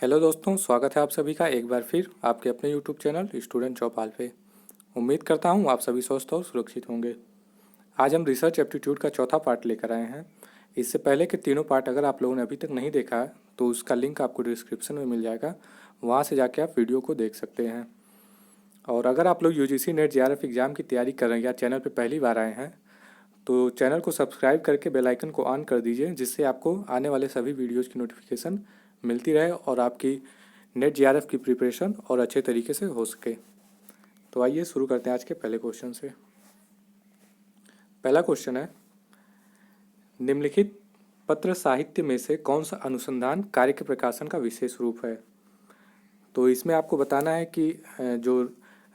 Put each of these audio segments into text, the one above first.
Hello दोस्तों, स्वागत है आप सभी का एक बार फिर आपके अपने यूट्यूब चैनल स्टूडेंट चौपाल पे। उम्मीद करता हूँ आप सभी स्वस्थ और सुरक्षित होंगे। आज हम रिसर्च एप्टीट्यूड का चौथा पार्ट लेकर आए हैं। इससे पहले के तीनों पार्ट अगर आप लोगों ने अभी तक नहीं देखा है तो उसका लिंक आपको डिस्क्रिप्शन में मिल जाएगा, वहाँ से जाके आप वीडियो को देख सकते हैं। और अगर आप लोग यूजीसी नेट जेआरएफ एग्ज़ाम की तैयारी कर रहे हैं या चैनल पर पहली बार आए हैं तो चैनल को सब्सक्राइब करके बेल आइकन को ऑन कर दीजिए, जिससे आपको आने वाले सभी वीडियोज़ की नोटिफिकेशन मिलती रहे और आपकी नेट जेआरएफ की प्रिपरेशन और अच्छे तरीके से हो सके। तो आइए शुरू करते हैं आज के पहले क्वेश्चन से। पहला क्वेश्चन है, निम्नलिखित पत्र साहित्य में से कौन सा अनुसंधान कार्य के प्रकाशन का विशेष रूप है। तो इसमें आपको बताना है कि जो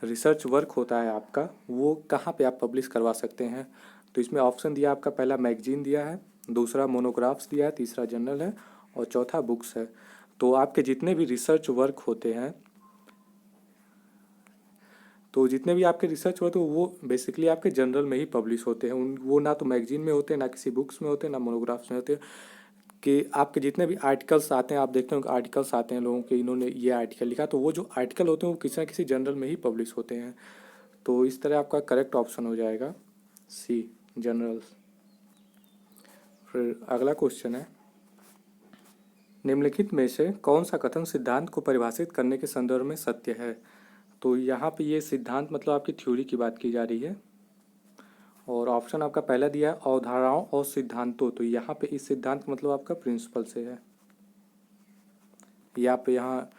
रिसर्च वर्क होता है आपका वो कहाँ पे आप पब्लिश करवा सकते हैं। तो इसमें ऑप्शन दिया आपका, पहला मैगजीन दिया है, दूसरा मोनोग्राफ्स दिया है, तीसरा जर्नल है और चौथा बुक्स है। तो आपके जितने भी रिसर्च वर्क होते हैं, तो जितने भी आपके रिसर्च वर्क तो वो बेसिकली आपके जर्नल में ही पब्लिश होते हैं। वो ना तो मैगजीन में होते हैं, ना किसी बुक्स में होते हैं, ना मोनोग्राफ्स में होते हैं। कि आपके जितने भी आर्टिकल्स आते हैं, आप देखते हो आर्टिकल्स आते हैं लोगों के, इन्होंने ये आर्टिकल लिखा, तो वो जो आर्टिकल होते हैं वो किसी ना किसी जर्नल में ही पब्लिश होते हैं। तो इस तरह आपका करेक्ट ऑप्शन हो जाएगा सी, जर्नल्स। फिर अगला क्वेश्चन है, निम्नलिखित में से कौन सा कथन सिद्धांत को परिभाषित करने के संदर्भ में सत्य है। तो यहाँ पे ये सिद्धांत मतलब आपकी थ्योरी की बात की जा रही है। और ऑप्शन आपका पहला दिया है अवधारणाओं और सिद्धांतों, तो यहाँ पे इस सिद्धांत का मतलब आपका प्रिंसिपल से है। यहाँ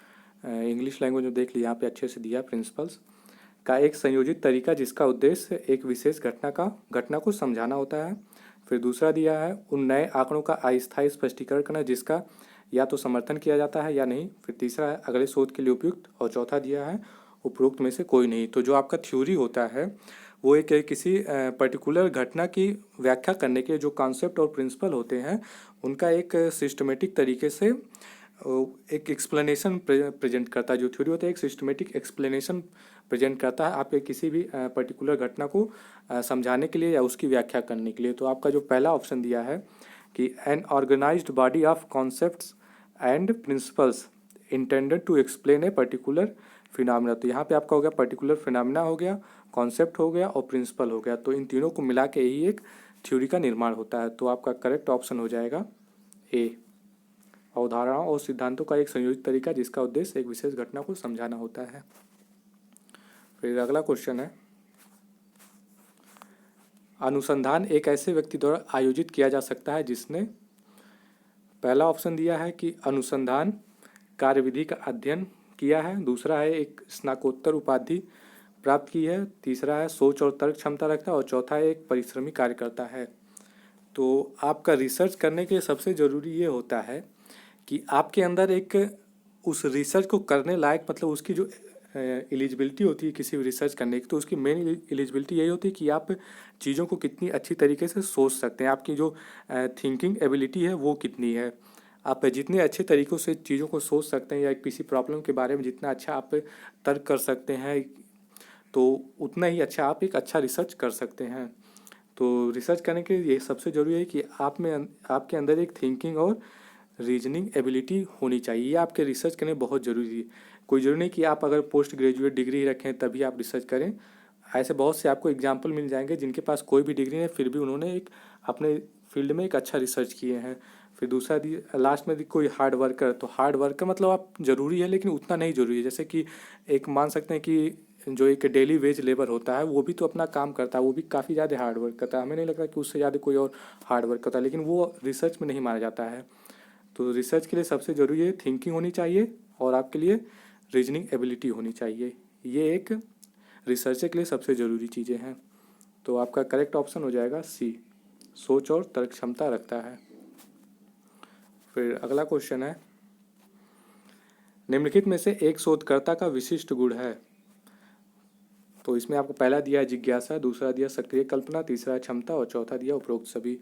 इंग्लिश लैंग्वेज में देख लिया, यहाँ पे अच्छे से दिया प्रिंसिपल्स का एक संयोजित तरीका जिसका उद्देश्य एक विशेष घटना को समझाना होता है। फिर दूसरा दिया है उन नए आंकड़ों का अस्थायी स्पष्टीकरण करना जिसका या तो समर्थन किया जाता है या नहीं। फिर तीसरा है अगले शोध के लिए उपयुक्त और चौथा दिया है उपरोक्त में से कोई नहीं। तो जो आपका थ्योरी होता है वो एक किसी पर्टिकुलर घटना की व्याख्या करने के जो कॉन्सेप्ट और प्रिंसिपल होते हैं उनका एक सिस्टमेटिक तरीके से एक एक्सप्लेनेशन प्रेजेंट करता है। जो थ्योरी होता है एक सिस्टमेटिक एक्सप्लेनेशन प्रेजेंट करता है आपके किसी भी पर्टिकुलर घटना को समझाने के लिए या उसकी व्याख्या करने के लिए। तो आपका जो पहला ऑप्शन दिया है कि an organised body of concepts and principles intended to explain a particular phenomena. तो यहाँ पे आपका हो गया पर्टिकुलर फिनोमिना हो गया, कॉन्सेप्ट हो गया और प्रिंसिपल हो गया। तो इन तीनों को मिला के ही एक थ्योरी का निर्माण होता है। तो आपका करेक्ट ऑप्शन हो जाएगा ए, अवधारणाओं और सिद्धांतों का एक संयोजित तरीका जिसका उद्देश्य एक विशेष घटना को समझाना होता है। फिर अगला क्वेश्चन है, अनुसंधान एक ऐसे व्यक्ति द्वारा आयोजित किया जा सकता है जिसने, पहला ऑप्शन दिया है कि अनुसंधान कार्यविधि का अध्ययन किया है, दूसरा है एक स्नातकोत्तर उपाधि प्राप्त की है, तीसरा है सोच और तर्क क्षमता रखता है और चौथा है एक परिश्रमी कार्यकर्ता है। तो आपका रिसर्च करने के लिए सबसे ज़रूरी ये होता है कि आपके अंदर एक उस रिसर्च को करने लायक मतलब उसकी जो एलिजिबिलिटी होती है किसी भी रिसर्च करने की, तो उसकी मेन एलिजिबिलिटी यही होती है कि आप चीज़ों को कितनी अच्छी तरीके से सोच सकते हैं, आपकी जो थिंकिंग एबिलिटी है वो कितनी है। आप जितने अच्छे तरीक़ों से चीज़ों को सोच सकते हैं या किसी प्रॉब्लम के बारे में जितना अच्छा आप तर्क कर सकते हैं, तो उतना ही अच्छा आप एक अच्छा रिसर्च कर सकते हैं। तो रिसर्च करने के लिए ये सबसे ज़रूरी है कि आपके अंदर एक थिंकिंग और रीजनिंग एबिलिटी होनी चाहिए। ये आपके रिसर्च करने बहुत ज़रूरी है। कोई ज़रूरी नहीं कि आप अगर पोस्ट ग्रेजुएट डिग्री रखें तभी आप रिसर्च करें। ऐसे बहुत से आपको एग्जांपल मिल जाएंगे जिनके पास कोई भी डिग्री नहीं फिर भी उन्होंने एक अपने फील्ड में एक अच्छा रिसर्च किए हैं। फिर दूसरा लास्ट में कोई हार्ड वर्कर, तो हार्ड वर्कर मतलब आप ज़रूरी है लेकिन उतना नहीं ज़रूरी है। जैसे कि एक मान सकते हैं कि जो एक डेली वेज लेबर होता है वो भी तो अपना काम करता है, वो भी काफ़ी ज़्यादा हार्ड वर्क करता है। हमें नहीं लगता कि उससे ज़्यादा कोई और हार्ड वर्क करता है, लेकिन वो रिसर्च में नहीं माना जाता है। तो रिसर्च के लिए सबसे ज़रूरी है थिंकिंग होनी चाहिए और आपके लिए रीजनिंग एबिलिटी होनी चाहिए। ये एक रिसर्चर के लिए सबसे ज़रूरी चीज़ें हैं। तो आपका करेक्ट ऑप्शन हो जाएगा सी, सोच और तर्क क्षमता रखता है। फिर अगला क्वेश्चन है, निम्नलिखित में से एक शोधकर्ता का विशिष्ट गुण है। तो इसमें आपको पहला दिया है जिज्ञासा, दूसरा दिया सक्रिय कल्पना, तीसरा क्षमता और चौथा दिया उपरोक्त सभी।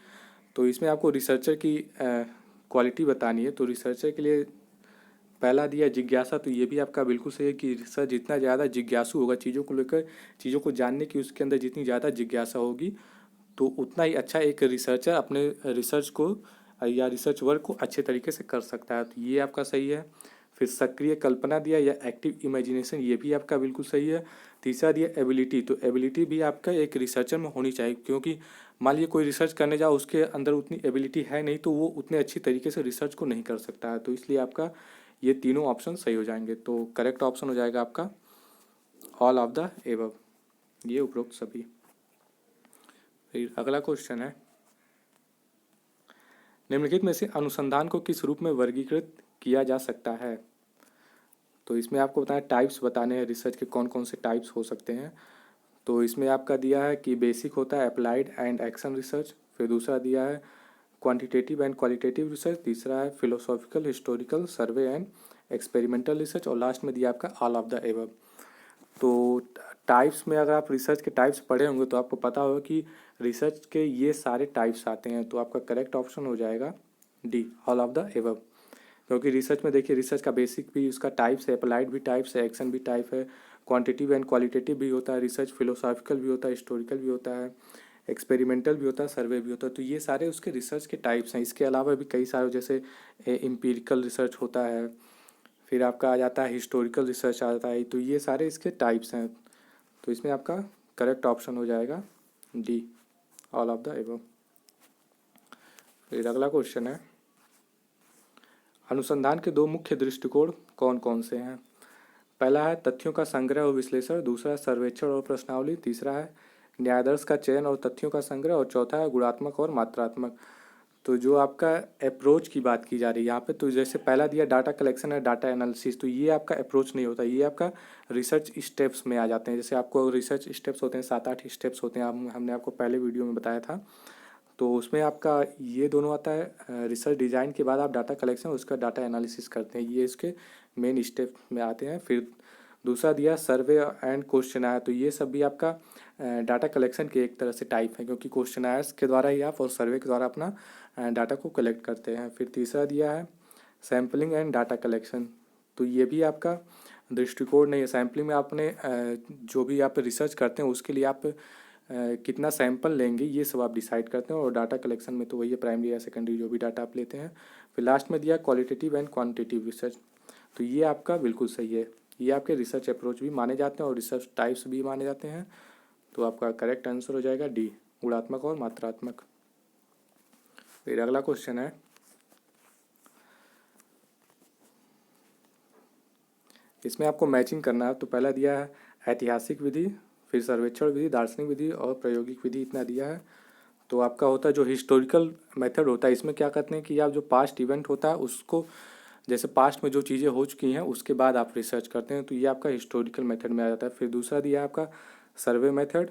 तो इसमें आपको रिसर्चर की क्वालिटी बतानी है। तो रिसर्चर के लिए पहला दिया जिज्ञासा, तो ये भी आपका बिल्कुल सही है कि रिसर्च जितना ज़्यादा जिज्ञासु होगा चीज़ों को लेकर, चीज़ों को जानने की उसके अंदर जितनी ज़्यादा जिज्ञासा होगी तो उतना ही अच्छा एक रिसर्चर अपने रिसर्च को या रिसर्च वर्क को अच्छे तरीके से कर सकता है। तो ये आपका सही है। फिर सक्रिय कल्पना दिया या एक्टिव इमेजिनेशन, ये भी आपका बिल्कुल सही है। तीसरा दिया एबिलिटी, तो एबिलिटी भी आपका एक रिसर्चर में होनी चाहिए, क्योंकि मान लीजिए कोई रिसर्च करने जाओ उसके अंदर उतनी एबिलिटी है नहीं तो वो उतने अच्छी तरीके से रिसर्च को नहीं कर सकता है। तो इसलिए आपका ये तीनों ऑप्शन सही हो जाएंगे। तो करेक्ट ऑप्शन हो जाएगा आपका ऑल ऑफ द एबव, ये उपरोक्त सभी। फिर अगला क्वेश्चन है, निम्नलिखित में से अनुसंधान को किस रूप में वर्गीकृत किया जा सकता है। तो इसमें आपको बताएं टाइप्स बताने हैं, रिसर्च के कौन कौन से टाइप्स हो सकते हैं। तो इसमें आपका दिया है कि बेसिक होता है अप्लाइड एंड एक्शन रिसर्च, फिर दूसरा दिया है क्वांटिटेटिव एंड क्वालिटेटिव रिसर्च, तीसरा है philosophical historical survey and experimental research, और लास्ट में दिया आपका ऑल ऑफ द एबव। तो टाइप्स में अगर आप रिसर्च के टाइप्स पढ़े होंगे तो आपको पता होगा कि रिसर्च के ये सारे टाइप्स आते हैं। तो आपका करेक्ट ऑप्शन हो जाएगा D, all of the above. क्योंकि रिसर्च में देखिए रिसर्च का बेसिक भी उसका टाइप्स है, अप्लाइड भी टाइप्स है, एक्शन भी टाइप है, क्वांटिटिव एंड क्वालिटेटिव भी होता है रिसर्च, फिलोसॉफिकल भी होता है, हिस्टोरिकल भी होता है, एक्सपेरिमेंटल भी होता है, सर्वे भी होता है। तो ये सारे उसके रिसर्च के टाइप्स हैं। इसके अलावा भी कई सारे जैसे एम्पिरिकल रिसर्च होता है, फिर आपका आ जाता है हिस्टोरिकल रिसर्च आ जाता है। तो ये सारे इसके टाइप्स हैं। तो इसमें आपका करेक्ट ऑप्शन हो जाएगा D, all of the above. फिर अगला क्वेश्चन है, अनुसंधान के दो मुख्य दृष्टिकोण कौन कौन से हैं। पहला है तथ्यों का संग्रह और विश्लेषण, दूसरा है सर्वेक्षण और प्रश्नावली, तीसरा है न्यायादर्श का चयन और तथ्यों का संग्रह, और चौथा है गुणात्मक और मात्रात्मक। तो जो आपका अप्रोच की बात की जा रही है यहाँ पे, तो जैसे पहला दिया डाटा कलेक्शन है, डाटा एनालिसिस, तो ये आपका अप्रोच नहीं होता, ये आपका रिसर्च स्टेप्स में आ जाते हैं। जैसे आपको रिसर्च स्टेप्स होते हैं 7-8 स्टेप्स होते हैं, हमने आपको पहले वीडियो में बताया था। तो उसमें आपका ये दोनों आता है, रिसर्च डिज़ाइन के बाद आप डाटा कलेक्शन उसका डाटा एनालिसिस करते हैं, ये इसके मेन स्टेप में आते हैं। फिर दूसरा दिया सर्वे एंड क्वेश्चनायर, तो ये सब भी आपका डाटा कलेक्शन के एक तरह से टाइप है, क्योंकि क्वेश्चनायर्स के द्वारा ही आप और सर्वे के द्वारा अपना डाटा को कलेक्ट करते हैं। फिर तीसरा दिया है सैम्पलिंग एंड डाटा कलेक्शन, तो ये भी आपका दृष्टिकोण नहीं है। सैम्पलिंग में आपने जो भी आप रिसर्च करते हैं उसके लिए आप कितना सैंपल लेंगे ये सब आप डिसाइड करते हैं, और डाटा कलेक्शन में तो वही है प्राइमरी या सेकेंडरी जो भी डाटा आप लेते हैं। फिर लास्ट में दिया क्वालिटेटिव एंड क्वांटिटेटिव रिसर्च, तो ये आपका बिल्कुल सही है, ये आपके रिसर्च अप्रोच भी माने जाते हैं और रिसर्च टाइप्स भी माने जाते हैं। तो आपका करेक्ट आंसर हो जाएगा डी, गुणात्मक और मात्रात्मक। फिर अगला क्वेश्चन है, इसमें आपको मैचिंग करना है। तो पहला दिया है ऐतिहासिक विधि, फिर सर्वेक्षण विधि, दार्शनिक विधि और प्रायोगिक विधि, इतना दिया है। तो आपका होता है जो हिस्टोरिकल मेथड होता है, इसमें क्या कहते हैं कि आप जो पास्ट इवेंट होता है उसको, जैसे पास्ट में जो चीज़ें हो चुकी हैं उसके बाद आप रिसर्च करते हैं, तो ये आपका हिस्टोरिकल मेथड में आ जाता है। फिर दूसरा दिया है आपका सर्वे मेथड,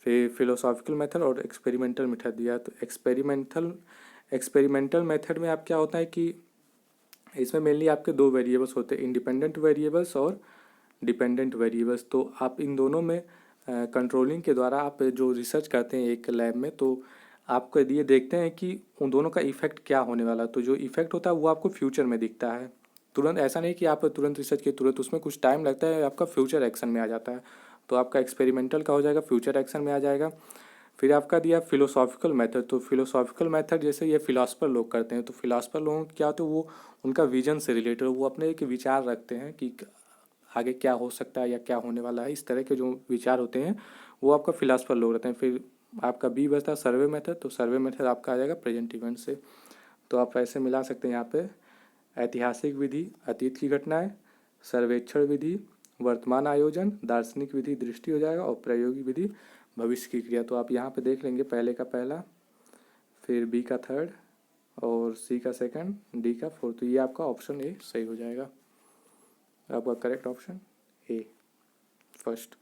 फिर फिलोसॉफिकल मेथड और एक्सपेरिमेंटल मेथड दिया। तो एक्सपेरिमेंटल मेथड में आप क्या होता है कि इसमें मेनली आपके दो वेरिएबल्स होते हैं, इंडिपेंडेंट वेरिएबल्स और डिपेंडेंट वेरिएबल्स। तो आप इन दोनों में कंट्रोलिंग के द्वारा आप जो रिसर्च करते हैं एक लैब में, तो आपको ये देखते हैं कि उन दोनों का इफेक्ट क्या होने वाला है। तो जो इफेक्ट होता है वो आपको फ्यूचर में दिखता है, तुरंत ऐसा नहीं कि आप तुरंत रिसर्च किए तुरंत, उसमें कुछ टाइम लगता है, आपका फ्यूचर एक्शन में आ जाता है। तो आपका एक्सपेरिमेंटल का हो जाएगा, फ्यूचर एक्शन में आ जाएगा। फिर आपका दिया फिलोसॉफिकल मेथड, तो फिलोसॉफिकल मेथड जैसे ये फिलासफर लोग करते हैं, तो फिलासफर लोगों को क्या होता है, वो उनका विजन से रिलेटेड, वो अपने एक विचार रखते हैं कि आगे क्या हो सकता है या क्या होने वाला है, इस तरह के जो विचार होते हैं वो आपका फिलासफर लोग रहते हैं। फिर आपका बी बचता है सर्वे मेथड, तो सर्वे मेथड आपका आ जाएगा प्रेजेंट इवेंट से। तो आप ऐसे मिला सकते हैं यहाँ पे ऐतिहासिक विधि अतीत की घटनाएं, सर्वेक्षण विधि वर्तमान आयोजन, दार्शनिक विधि दृष्टि हो जाएगा, और प्रायोगिक विधि भविष्य की क्रिया। तो आप यहाँ पे देख लेंगे पहले का पहला, फिर बी का थर्ड और सी का सेकंड, डी का फोर्थ। तो ये आपका ऑप्शन ए सही हो जाएगा, आपका करेक्ट ऑप्शन ए फर्स्ट।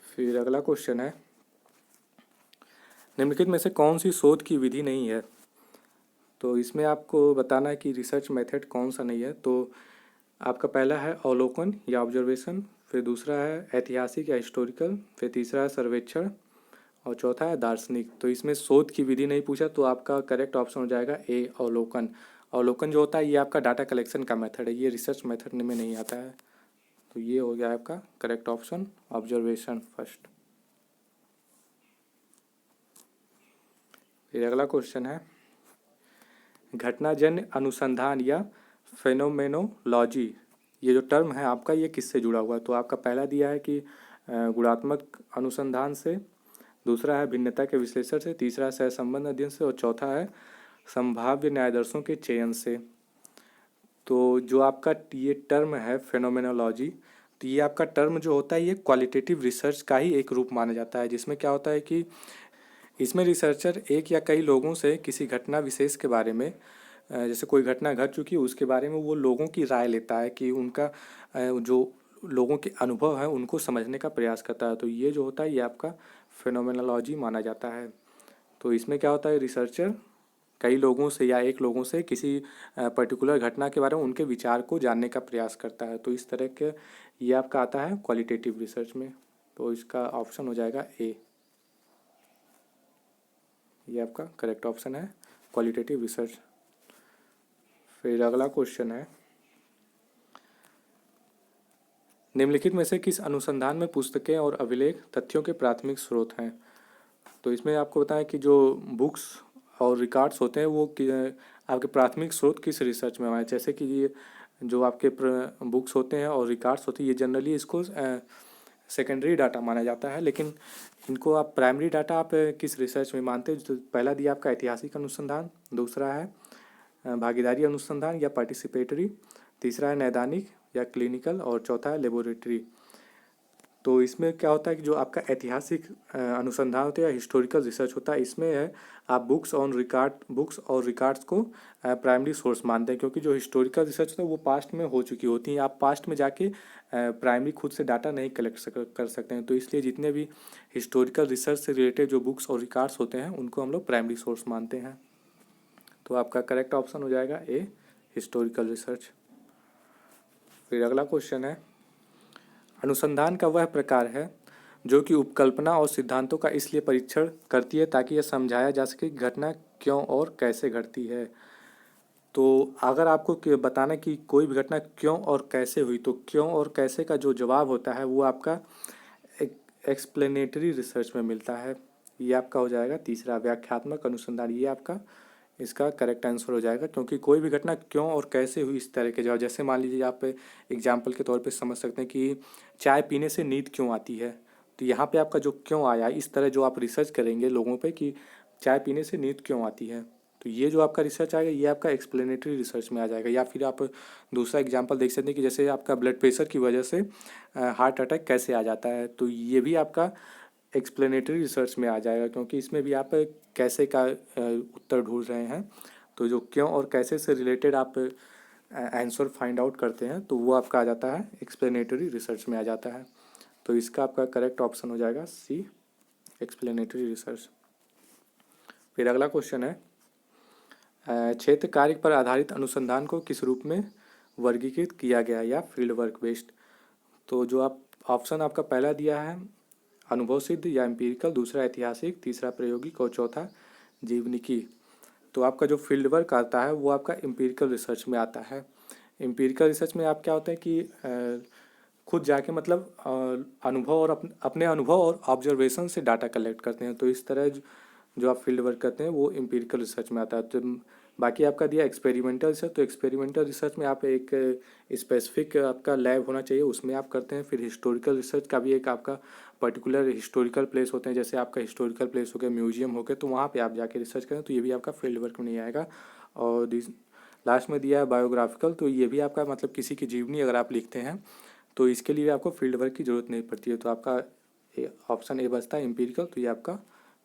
फिर अगला क्वेश्चन है, निम्नलिखित में से कौन सी शोध की विधि नहीं है। तो इसमें आपको बताना है कि रिसर्च मेथड कौन सा नहीं है। तो आपका पहला है अवलोकन या ऑब्जर्वेशन, फिर दूसरा है ऐतिहासिक या हिस्टोरिकल, फिर तीसरा है सर्वेक्षण और चौथा है दार्शनिक। तो इसमें शोध की विधि नहीं पूछा, तो आपका करेक्ट ऑप्शन हो जाएगा ए अवलोकन। अवलोकन जो होता है ये आपका डाटा कलेक्शन का मेथड है, ये रिसर्च मेथड में नहीं आता है। तो ये हो गया आपका करेक्ट ऑप्शन ऑब्जर्वेशन फर्स्ट। फिर अगला क्वेश्चन है, घटनाजन्य अनुसंधान या फेनोमेनोलॉजी, ये जो टर्म है आपका ये किससे जुड़ा हुआ है? तो आपका पहला दिया है कि गुणात्मक अनुसंधान से, दूसरा है भिन्नता के विश्लेषण से, तीसरा है सहसंबंध अध्ययन से और चौथा है संभाव्य न्यायादर्शों के चयन से। तो जो आपका ये टर्म है फेनोमेनोलॉजी, तो ये आपका टर्म जो होता है ये क्वालिटेटिव रिसर्च का ही एक रूप माना जाता है, जिसमें क्या होता है कि इसमें रिसर्चर एक या कई लोगों से किसी घटना विशेष के बारे में, जैसे कोई घटना घट चुकी है उसके बारे में वो लोगों की राय लेता है कि उनका जो लोगों के अनुभव है उनको समझने का प्रयास करता है। तो ये जो होता है ये आपका फेनोमेनोलॉजी माना जाता है। तो इसमें क्या होता है, रिसर्चर कई लोगों से या एक लोगों से किसी पर्टिकुलर घटना के बारे में उनके विचार को जानने का प्रयास करता है। तो इस तरह के ये आपका आता है क्वालिटेटिव रिसर्च में। तो इसका ऑप्शन हो जाएगा ए, ये आपका करेक्ट ऑप्शन है क्वालिटेटिव रिसर्च। फिर अगला क्वेश्चन है, निम्नलिखित में से किस अनुसंधान में पुस्तकें और अभिलेख तथ्यों के प्राथमिक स्रोत हैं? तो इसमें आपको बताएं कि जो बुक्स और रिकॉर्ड्स होते हैं वो आपके प्राथमिक स्रोत किस रिसर्च में आए। जैसे कि ये जो आपके बुक्स होते हैं और रिकॉर्ड्स होते हैं ये जनरली इसको सेकेंडरी डाटा माना जाता है, लेकिन इनको आप प्राइमरी डाटा आप किस रिसर्च में मानते हैं? तो पहला दिया आपका ऐतिहासिक अनुसंधान, दूसरा है भागीदारी अनुसंधान या पार्टिसिपेटरी, तीसरा है नैदानिक या क्लिनिकल और चौथा है लेबोरेटरी। तो इसमें क्या होता है कि जो आपका ऐतिहासिक अनुसंधान होता है या हिस्टोरिकल रिसर्च होता है, इसमें है आप बुक्स और रिकॉर्ड्स को प्राइमरी सोर्स मानते हैं, क्योंकि जो हिस्टोरिकल रिसर्च होता है वो पास्ट में हो चुकी होती हैं। आप पास्ट में जाके प्राइमरी खुद से डाटा नहीं कलेक्ट कर सकते हैं। तो इसलिए जितने भी हिस्टोरिकल रिसर्च से रिलेटेड जो बुक्स और रिकॉर्ड्स होते हैं उनको हम लोग प्राइमरी सोर्स मानते हैं। तो आपका करेक्ट ऑप्शन हो जाएगा ए, हिस्टोरिकल रिसर्च। फिर अगला क्वेश्चन है, अनुसंधान का वह प्रकार है जो कि उपकल्पना और सिद्धांतों का इसलिए परीक्षण करती है ताकि यह समझाया जा सके कि घटना क्यों और कैसे घटती है। तो अगर आपको बताना कि कोई भी घटना क्यों और कैसे हुई, तो क्यों और कैसे का जो जवाब होता है वो आपका एक्सप्लेनेटरी रिसर्च में मिलता है। ये आपका हो जाएगा तीसरा, व्याख्यात्मक अनुसंधान, ये आपका इसका करेक्ट आंसर हो जाएगा। क्योंकि कोई भी घटना क्यों और कैसे हुई इस तरह के जवाब, जैसे मान लीजिए आप एग्जाम्पल के तौर पे समझ सकते हैं कि चाय पीने से नींद क्यों आती है। तो यहाँ पे आपका जो क्यों आया, इस तरह जो आप रिसर्च करेंगे लोगों पे कि चाय पीने से नींद क्यों आती है, तो ये जो आपका रिसर्च आएगा ये आपका एक्सप्लेनेटरी रिसर्च में आ जाएगा। या फिर आप दूसरा एग्जाम्पल देख सकते हैं कि जैसे आपका ब्लड प्रेशर की वजह से हार्ट अटैक कैसे आ जाता है, तो ये भी आपका एक्सप्लेनेटरी रिसर्च में आ जाएगा, क्योंकि इसमें भी आप कैसे का उत्तर ढूंढ रहे हैं। तो जो क्यों और कैसे से रिलेटेड आप आंसर फाइंड आउट करते हैं तो वो आपका आ जाता है एक्सप्लेनेटरी रिसर्च में आ जाता है। तो इसका आपका करेक्ट ऑप्शन हो जाएगा सी, एक्सप्लेनेटरी रिसर्च। फिर अगला क्वेश्चन है, क्षेत्र कार्य पर आधारित अनुसंधान को किस रूप में वर्गीकृत किया गया या फील्ड वर्क बेस्ड। तो जो आप ऑप्शन आपका पहला दिया है अनुभव सिद्ध या एम्पिरिकल, दूसरा ऐतिहासिक, तीसरा प्रायोगिक और चौथा जीवनिकी। तो आपका जो फील्ड वर्क आता है वो आपका एम्पिरिकल रिसर्च में आता है। एम्पिरिकल रिसर्च में आप क्या होता है कि खुद जाके मतलब अनुभव और अपने अनुभव और ऑब्जर्वेशन से डाटा कलेक्ट करते हैं। तो इस तरह जो आप फील्ड वर्क करते हैं वो एम्पिरिकल रिसर्च में आता है। तो बाकी आपका दिया एक्सपेरिमेंटल रिसर्च, तो एक्सपेरिमेंटल रिसर्च में आप एक स्पेसिफिक आपका लैब होना चाहिए उसमें आप करते हैं। फिर हिस्टोरिकल रिसर्च का भी एक आपका पर्टिकुलर हिस्टोरिकल प्लेस होते हैं, जैसे आपका हिस्टोरिकल प्लेस हो गया, म्यूजियम हो गया, तो वहाँ पे आप जाके रिसर्च करें, तो ये भी आपका फील्ड वर्क में नहीं आएगा। और लास्ट में दिया है बायोग्राफिकल, तो ये भी आपका मतलब किसी की जीवनी अगर आप लिखते हैं तो इसके लिए आपको फील्ड वर्क की ज़रूरत नहीं पड़ती है। तो आपका ऑप्शन ए बचता है एम्पिरिकल, तो ये आपका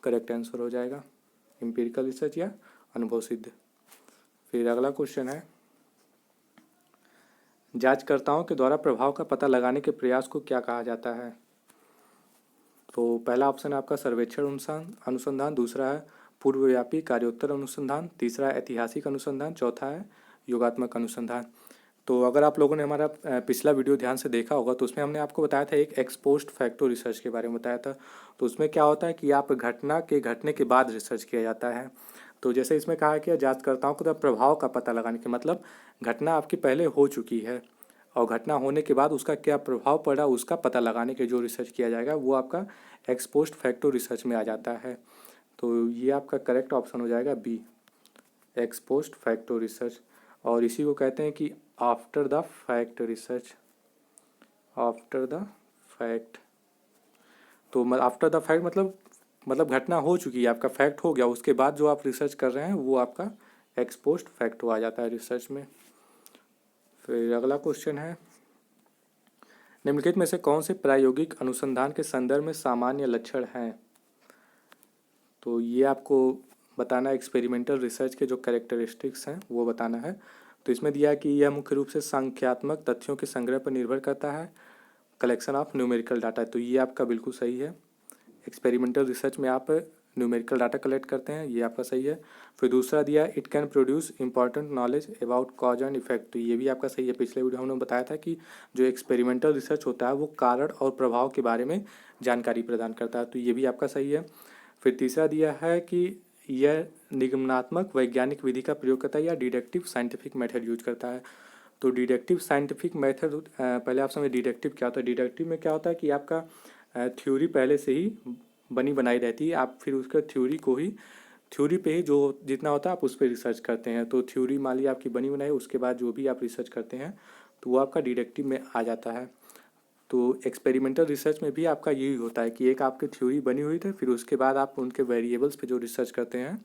करेक्ट आंसर हो जाएगा, एम्पिरिकल रिसर्च या अनुभव सिद्ध। फिर अगला क्वेश्चन है, जांचकर्ताओं के द्वारा प्रभाव का पता लगाने के प्रयास को क्या कहा जाता है। तो पहला ऑप्शन है आपका सर्वेक्षण अनुसंधान, दूसरा है पूर्वव्यापी कार्योत्तर अनुसंधान, तीसरा है ऐतिहासिक अनुसंधान, चौथा है योगात्मक अनुसंधान। तो अगर आप लोगों ने हमारा पिछला वीडियो ध्यान से देखा होगा तो उसमें हमने आपको बताया था एक एक्स पोस्ट फैक्टो रिसर्च के बारे में बताया था। तो उसमें क्या होता है कि आप घटना के घटने के बाद रिसर्च किया जाता है। तो जैसे इसमें कहा कि जांचकर्ताओं को प्रभाव का पता लगाने के मतलब घटना आपकी पहले हो चुकी है और घटना होने के बाद उसका क्या प्रभाव पड़ा उसका पता लगाने के जो रिसर्च किया जाएगा वो आपका एक्स पोस्ट फैक्टो रिसर्च में आ जाता है। तो ये आपका करेक्ट ऑप्शन हो जाएगा B, ex post facto research. और इसी को कहते हैं कि after the fact research. After the fact, तो आफ्टर द फैक्ट मतलब घटना हो चुकी है, आपका फैक्ट हो गया, उसके बाद जो आप रिसर्च कर रहे हैं वो आपका एक्स पोस्ट फैक्ट आ जाता है रिसर्च में। फिर अगला क्वेश्चन है, निम्नलिखित में से कौन से प्रायोगिक अनुसंधान के संदर्भ में सामान्य लक्षण हैं? तो ये आपको बताना है, एक्सपेरिमेंटल रिसर्च के जो कैरेक्टरिस्टिक्स हैं वो बताना है। तो इसमें दिया है कि यह मुख्य रूप से संख्यात्मक तथ्यों के संग्रह पर निर्भर करता है, कलेक्शन ऑफ न्यूमेरिकल डाटा। तो ये आपका बिल्कुल सही है, एक्सपेरिमेंटल रिसर्च में आप न्यूमेरिकल डाटा कलेक्ट करते हैं, ये आपका सही है। फिर दूसरा दिया है, it can produce important knowledge about cause and effect. तो ये भी आपका सही है, पिछले वीडियो हमने बताया था कि जो एक्सपेरिमेंटल रिसर्च होता है वो कारण और प्रभाव के बारे में जानकारी प्रदान करता है, तो ये भी आपका सही है। फिर तीसरा दिया है कि यह निगमनात्मक वैज्ञानिक विधि का प्रयोग करता है या डिडक्टिव साइंटिफिक मेथड यूज करता है। तो डिडक्टिव साइंटिफिक मेथड, पहले आप समझे डिडक्टिव क्या होता है। डिडक्टिव में क्या होता है कि आपका थ्योरी पहले से ही बनी बनाई रहती है, आप फिर उसका थ्योरी पे ही जो जितना होता है आप उस पर रिसर्च करते हैं। तो थ्योरी मान ली आपकी बनी बनाई, उसके बाद जो भी आप रिसर्च करते हैं तो वो आपका डिडक्टिव में आ जाता है। तो एक्सपेरिमेंटल रिसर्च में भी आपका यही होता है कि एक आपकी थ्योरी बनी हुई थी, फिर उसके बाद आप उनके वेरिएबल्स पे जो रिसर्च करते हैं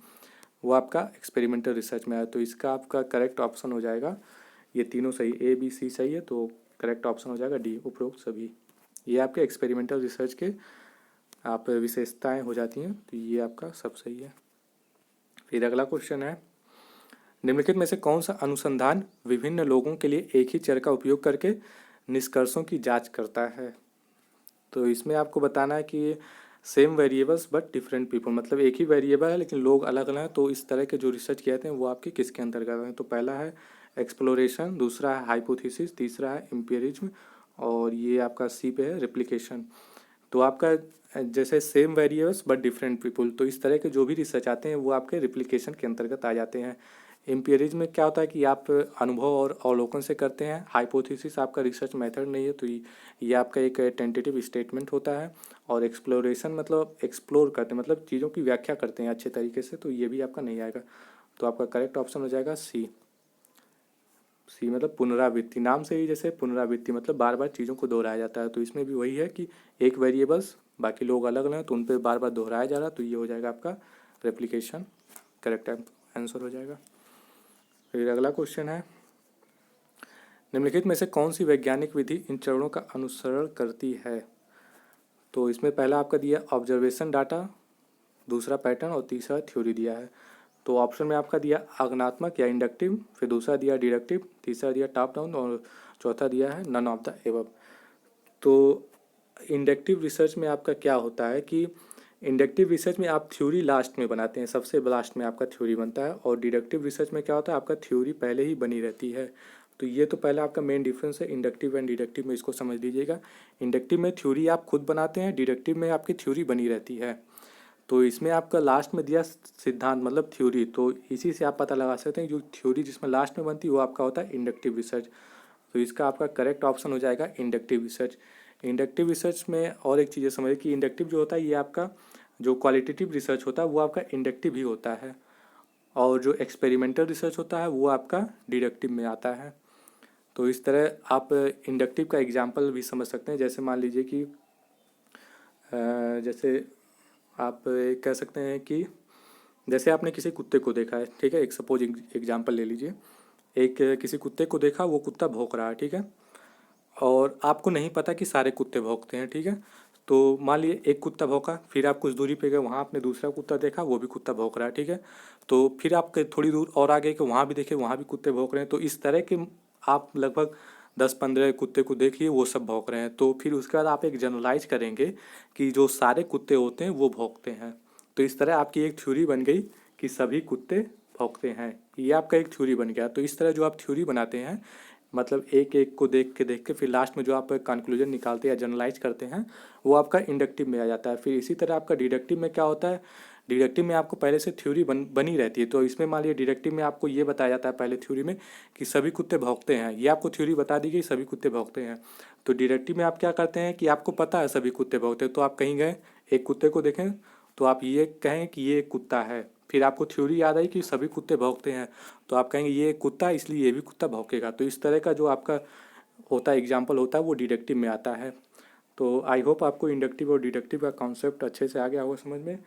वो आपका एक्सपेरिमेंटल रिसर्च में आया। तो इसका आपका करेक्ट ऑप्शन हो जाएगा, ये तीनों सही, ए बी सी सही है, तो करेक्ट ऑप्शन हो जाएगा डी, उपरोक्त सभी। ये आपके एक्सपेरिमेंटल रिसर्च के आप विशेषताएं हो जाती हैं, तो ये आपका सब सही है। फिर अगला क्वेश्चन है, निम्नलिखित में से कौन सा अनुसंधान विभिन्न लोगों के लिए एक ही चर का उपयोग करके निष्कर्षों की जांच करता है? तो इसमें आपको बताना है कि same variables but different people, मतलब एक ही वेरिएबल है लेकिन लोग अलग अलग हैं, तो इस तरह के जो रिसर्च किए जाते हैं वो आपके किसके अंतर्गत हैं? तो पहला है एक्सप्लोरेशन, दूसरा है हाइपोथेसिस, तीसरा है एम्पिरिज्म, और ये आपका सी पे है रेप्लिकेशन। तो आपका जैसे same variables but different people, तो इस तरह के जो भी रिसर्च आते हैं वो आपके रेप्लिकेशन के अंतर्गत आ जाते हैं। एम्पिरिज्म में क्या होता है कि आप अनुभव और अवलोकन से करते हैं। हाइपोथेसिस आपका रिसर्च मेथड नहीं है, तो ये आपका एक टेंटेटिव स्टेटमेंट होता है। और एक्सप्लोरेशन मतलब एक्सप्लोर करते हैं, मतलब चीज़ों की व्याख्या करते हैं अच्छे तरीके से, तो ये भी आपका नहीं आएगा। तो आपका करेक्ट ऑप्शन हो जाएगा सी। सी मतलब पुनरावृत्ति, नाम से ही जैसे पुनरावृत्ति मतलब बार बार चीज़ों को दोहराया जाता है, तो इसमें भी वही है कि एक वेरिएबल्स बाकी लोग अलग अलग हैं तो उन पर बार बार दोहराया जा रहा है, तो ये हो जाएगा आपका रेप्लिकेशन, करेक्ट आंसर हो जाएगा। फिर अगला क्वेश्चन है, निम्नलिखित में से कौन सी वैज्ञानिक विधि इन चरणों का अनुसरण करती है? तो इसमें पहला आपका दिया ऑब्जर्वेशन डाटा, दूसरा पैटर्न और तीसरा थ्योरी दिया है। तो ऑप्शन में आपका दिया आगमनात्मक या इंडक्टिव, फिर दूसरा दिया डिडक्टिव, तीसरा दिया टॉप डाउन और चौथा दिया है नन ऑफ द एबव। तो इंडक्टिव रिसर्च में आपका क्या होता है कि इंडक्टिव रिसर्च में आप थ्योरी लास्ट में बनाते हैं, सबसे लास्ट में आपका थ्योरी बनता है, और डिडक्टिव रिसर्च में क्या होता है आपका थ्योरी पहले ही बनी रहती है। तो ये तो पहला आपका मेन डिफरेंस है इंडक्टिव एंड डिडक्टिव में, इसको समझ लीजिएगा। इंडक्टिव में थ्योरी आप खुद बनाते हैं, डिडक्टिव में आपकी थ्योरी बनी रहती है। तो इसमें आपका लास्ट में दिया सिद्धांत मतलब थ्योरी, तो इसी से आप पता लगा सकते हैं जो थ्योरी जिसमें लास्ट में बनती है वो आपका होता है इंडक्टिव रिसर्च। तो इसका आपका करेक्ट ऑप्शन हो जाएगा इंडक्टिव रिसर्च। इंडक्टिव रिसर्च में और एक चीज़ समझिए कि इंडक्टिव जो होता है ये आपका जो क्वालिटेटिव रिसर्च होता है वो आपका इंडक्टिव ही होता है, और जो एक्सपेरिमेंटल रिसर्च होता है वो आपका डिडक्टिव में आता है। तो इस तरह आप इंडक्टिव का एग्जाम्पल भी समझ सकते हैं, जैसे मान लीजिए कि जैसे आप कह सकते हैं कि जैसे आपने किसी कुत्ते को देखा है, ठीक है, एक सपोज एग्जांपल ले लीजिए। एक किसी कुत्ते को देखा, वो कुत्ता भौंक रहा है, ठीक है, और आपको नहीं पता कि सारे कुत्ते भौंकते हैं, ठीक है। तो मान लिए एक कुत्ता भौंका, फिर आप कुछ दूरी पे गए, वहाँ आपने दूसरा कुत्ता देखा, वो भी कुत्ता भौंक रहा है, ठीक है। तो फिर आप थोड़ी दूर और आगे कि वहाँ भी देखे, वहाँ भी कुत्ते भौंक रहे हैं। तो इस तरह के आप लगभग 10-15 कुत्ते को देख लिए, वो सब भौंक रहे हैं। तो फिर उसके बाद आप एक जनरलाइज करेंगे कि जो सारे कुत्ते होते हैं वो भौंकते हैं। तो इस तरह आपकी एक थ्योरी बन गई कि सभी कुत्ते भौंकते हैं, ये आपका एक थ्योरी बन गया। तो इस तरह जो आप थ्योरी बनाते हैं, मतलब एक एक को देख के फिर लास्ट में जो आप कंक्लूजन निकालते हैं या जनरलाइज करते हैं, वो आपका इंडक्टिव में आ जाता है। फिर इसी तरह आपका डिडक्टिव में क्या होता है, डिडक्टिव में आपको पहले से थ्योरी बनी रहती है। तो इसमें मान लीजिए डिडक्टिव में आपको ये बताया जाता है पहले थ्योरी में कि सभी कुत्ते भौंकते हैं, ये आपको थ्योरी बता दी गई सभी कुत्ते भौंकते हैं। तो डिडक्टिव में आप क्या करते हैं कि आपको पता है सभी कुत्ते भौंकते हैं, तो आप कहीं गए एक कुत्ते को देखें तो आप ये कहें कि ये एक कुत्ता है, फिर आपको थ्योरी याद आई कि सभी कुत्ते भौंकते हैं, तो आप कहेंगे ये कुत्ता इसलिए ये भी कुत्ता भौंकेगा। तो इस तरह का जो आपका होता है एग्जाम्पल होता है वो डिडक्टिव में आता है। तो आई होप आपको इंडक्टिव और डिडक्टिव का कॉन्सेप्ट अच्छे से आ गया होगा समझ में,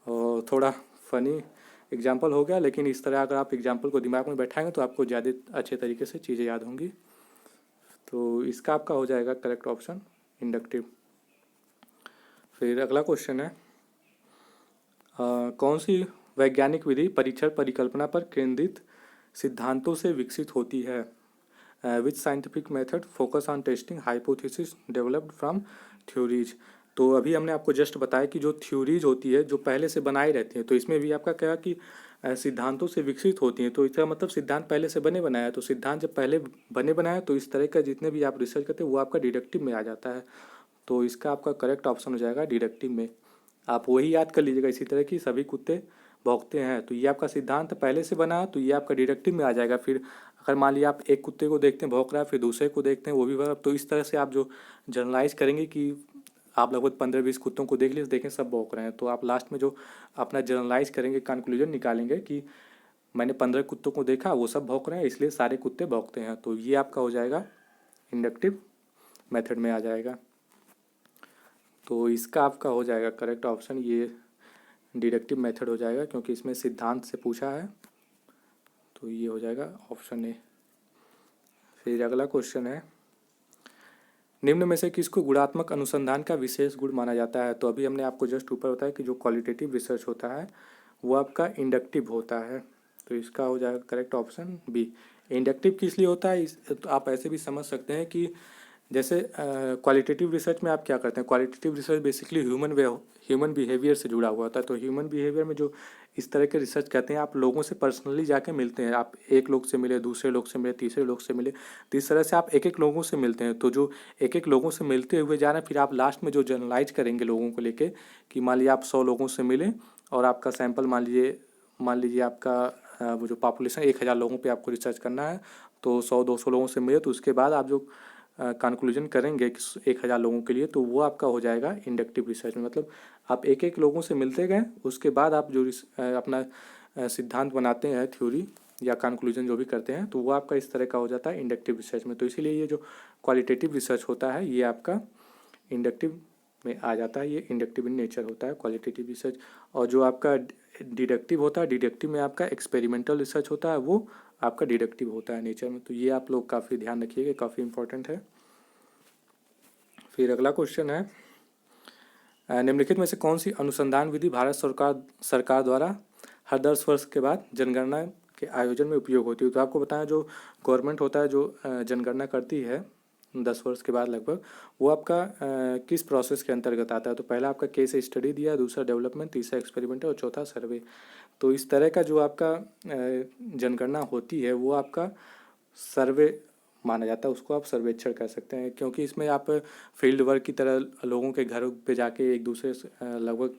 और थोड़ा फनी एग्जाम्पल हो गया, लेकिन इस तरह अगर आप एग्जाम्पल को दिमाग में बैठाएंगे तो आपको ज़्यादा अच्छे तरीके से चीज़ें याद होंगी। तो इसका आपका हो जाएगा करेक्ट ऑप्शन इंडक्टिव। फिर अगला क्वेश्चन है कौन सी वैज्ञानिक विधि परीक्षण परिकल्पना पर केंद्रित सिद्धांतों से विकसित होती है? Which scientific method focus on testing hypothesis developed from theories. तो अभी हमने आपको जस्ट बताया कि जो थ्योरीज होती है जो पहले से बनाई रहती है, तो इसमें भी आपका क्या कि सिद्धांतों से विकसित होती हैं। तो इसका मतलब सिद्धांत पहले से बने बनाया, तो सिद्धांत जब पहले बने बनाया तो इस तरह का जितने भी आप रिसर्च करते हैं वो आपका डिडक्टिव में आ जाता है। तो इसका आपका करेक्ट ऑप्शन हो जाएगा डिडक्टिव में। आप वही याद कर लीजिएगा इसी तरह की सभी कुत्ते भौंकते हैं, तो ये आपका सिद्धांत पहले से बना तो ये आपका डिडक्टिव में आ जाएगा। फिर अगर मान लिया आप एक कुत्ते को देखते हैं भौंक रहा है, फिर दूसरे को देखते हैं वो भी भौंक, तो इस तरह से आप जो जनरलाइज करेंगे कि आप लगभग 15-20 कुत्तों को देख लीजिए, देखें सब भौंक रहे हैं, तो आप लास्ट में जो अपना जनरलाइज करेंगे कंक्लूजन निकालेंगे कि मैंने 15 कुत्तों को देखा वो सब भौंक रहे हैं इसलिए सारे कुत्ते भौंकते हैं। तो ये आपका हो जाएगा इंडक्टिव मेथड में आ जाएगा। तो इसका आपका हो जाएगा करेक्ट ऑप्शन ये डिडक्टिव मेथड हो जाएगा, क्योंकि इसमें सिद्धांत से पूछा है, तो ये हो जाएगा ऑप्शन ए। फिर अगला क्वेश्चन है निम्न में से किसको गुणात्मक अनुसंधान का विशेष गुण माना जाता है? तो अभी हमने आपको जस्ट ऊपर बताया कि जो क्वालिटेटिव रिसर्च होता है वो आपका इंडक्टिव होता है, तो इसका हो जाएगा करेक्ट ऑप्शन बी। इंडक्टिव किस लिए होता है तो आप ऐसे भी समझ सकते हैं कि जैसे क्वालिटेटिव रिसर्च में आप क्या करते हैं, qualitative research basically human behaviour से जुड़ा हुआ होता है। तो ह्यूमन बिहेवियर में जो इस तरह के रिसर्च करते हैं, आप लोगों से पर्सनली जाके मिलते हैं, आप एक लोग से मिले, दूसरे लोग से मिले, तीसरे लोग से मिले, तो इस तरह से आप एक एक लोगों से मिलते हैं। तो जो एक एक लोगों से मिलते हुए जा रहे हैं, फिर आप लास्ट में जो जनरलाइज करेंगे लोगों को लेके कि मान लीजिए आप 100 लोगों से मिले और आपका सैंपल मान लीजिए आपका वो जो पॉपुलेशन 1000 लोगों पे आपको रिसर्च करना है, तो 100-200 लोगों से मिले, तो उसके बाद आप जो कंक्लूजन करेंगे कि 1000 लोगों के लिए, तो वो आपका हो जाएगा इंडक्टिव रिसर्च में। मतलब आप एक एक लोगों से मिलते गए, उसके बाद आप जो अपना सिद्धांत बनाते हैं, थ्योरी या कंक्लूजन जो भी करते हैं, तो वो आपका इस तरह का हो जाता है इंडक्टिव रिसर्च में। तो इसीलिए ये जो क्वालिटेटिव रिसर्च होता है ये आपका इंडक्टिव में आ जाता है, ये इंडक्टिव इन नेचर होता है क्वालिटेटिव रिसर्च। और जो आपका डिडक्टिव होता है, डिडक्टिव में आपका एक्सपेरिमेंटल रिसर्च होता है, वो आपका डिडक्टिव होता है नेचर में। तो ये आप लोग काफ़ी ध्यान रखिएगा, काफ़ी इंपॉर्टेंट है। फिर अगला क्वेश्चन है निम्नलिखित में से कौन सी अनुसंधान विधि भारत सरकार द्वारा हर 10 वर्ष के बाद जनगणना के आयोजन में उपयोग होती है? तो आपको बताएं जो गवर्नमेंट होता है जो जनगणना करती है 10 वर्ष के बाद लगभग, वो आपका किस प्रोसेस के अंतर्गत आता है? तो पहला आपका केस स्टडी दिया, दूसरा डेवलपमेंट, तीसरा एक्सपेरिमेंट और चौथा सर्वे। तो इस तरह का जो आपका जनगणना होती है वो आपका सर्वे माना जाता है, उसको आप सर्वेक्षण कह सकते हैं, क्योंकि इसमें आप फील्ड वर्क की तरह लोगों के घर पे जाके एक दूसरे से लगभग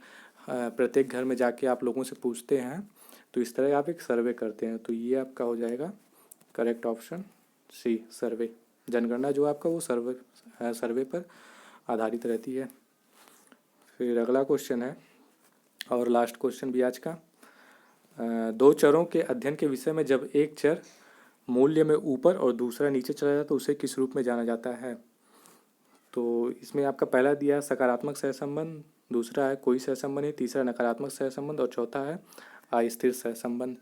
प्रत्येक घर में जाके आप लोगों से पूछते हैं, तो इस तरह आप एक सर्वे करते हैं। तो ये आपका हो जाएगा करेक्ट ऑप्शन सी सर्वे। जनगणना जो आपका वो सर्वे पर आधारित रहती है। फिर अगला क्वेश्चन है और लास्ट क्वेश्चन भी आज का, दो चरों के अध्ययन के विषय में जब एक चर मूल्य में ऊपर और दूसरा नीचे चला जाता है तो उसे किस रूप में जाना जाता है? तो इसमें आपका पहला दिया सकारात्मक सहसंबंध, दूसरा है कोई सहसंबंध नहीं, तीसरा नकारात्मक सहसंबंध और चौथा है अस्थिर सहसंबंध।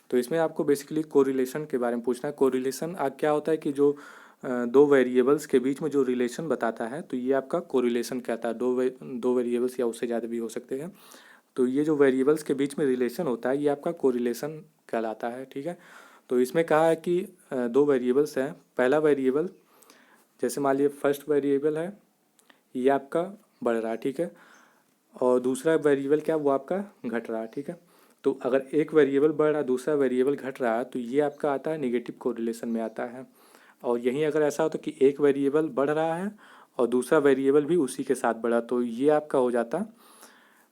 तो इसमें आपको बेसिकली कोरिलेशन के बारे में पूछना है। कोरिलेशन क्या होता है कि जो दो वेरिएबल्स के बीच में जो रिलेशन बताता है, तो ये आपका कोरिलेशन कहता है। दो वेरिएबल्स या उससे ज़्यादा भी हो सकते हैं, तो ये जो वेरिएबल्स के बीच में रिलेशन होता है ये आपका कोरिलेशन कहलाता है, ठीक है। तो इसमें कहा है कि दो वेरिएबल्स हैं, पहला वेरिएबल जैसे मान लीजिए फर्स्ट वेरिएबल है ये आपका बढ़ रहा है, ठीक है, और दूसरा वेरिएबल क्या वो आपका घट रहा है, ठीक है। तो अगर एक वेरिएबल बढ़ रहा है दूसरा वेरिएबल घट रहा है तो ये आपका आता है नेगेटिव कोरिलेशन में आता है। और यहीं अगर ऐसा होता कि एक वेरिएबल बढ़ रहा है और दूसरा वेरिएबल भी उसी के साथ बढ़ा, तो ये आपका हो जाता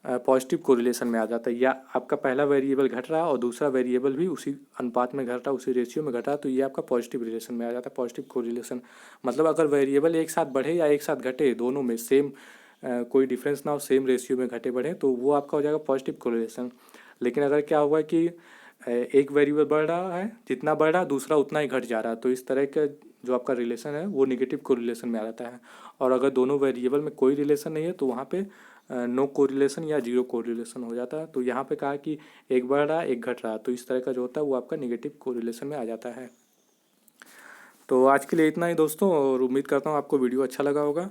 पॉजिटिव कोरिलेशन में आ जाता है। या आपका पहला वेरिएबल घट रहा और दूसरा वेरिएबल भी उसी अनुपात में घट रहा, उसी रेशियो में घटा, तो ये आपका पॉजिटिव रिलेशन में आ जाता है। पॉजिटिव कोरिलेशन मतलब अगर वेरिएबल एक साथ बढ़े या एक साथ घटे, दोनों में सेम कोई डिफरेंस ना हो, सेम रेशियो में घटे बढ़े, तो वो आपका हो जाएगा पॉजिटिव कोरिलेशन। लेकिन अगर क्या हुआ कि एक वेरिएबल बढ़ रहा है, जितना बढ़ रहा है दूसरा उतना ही घट जा रहा है, तो इस तरह का जो आपका रिलेशन है वो निगेटिव कोरिलेशन में आ जाता है। और अगर दोनों वेरिएबल में कोई रिलेशन नहीं है तो वहाँ पे नो कोरिलेशन या जीरो कोरिलेशन हो जाता है। तो यहाँ पे कहा कि एक बढ़ रहा है एक घट रहा है, तो इस तरह का जो होता है वो आपका निगेटिव कोरिलेशन में आ जाता है। तो आज के लिए इतना ही दोस्तों, और उम्मीद करता हूँ आपको वीडियो अच्छा लगा होगा।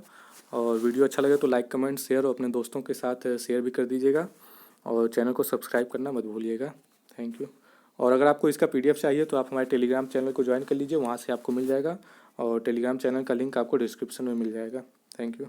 और वीडियो अच्छा लगे तो लाइक कमेंट शेयर और अपने दोस्तों के साथ शेयर भी कर दीजिएगा, और चैनल को सब्सक्राइब करना मत भूलिएगा। Thank you. और अगर आपको इसका PDF चाहिए तो आप हमारे टेलीग्राम चैनल को ज्वाइन कर लीजिए, वहाँ से आपको मिल जाएगा, और टेलीग्राम चैनल का लिंक आपको डिस्क्रिप्शन में मिल जाएगा। Thank you.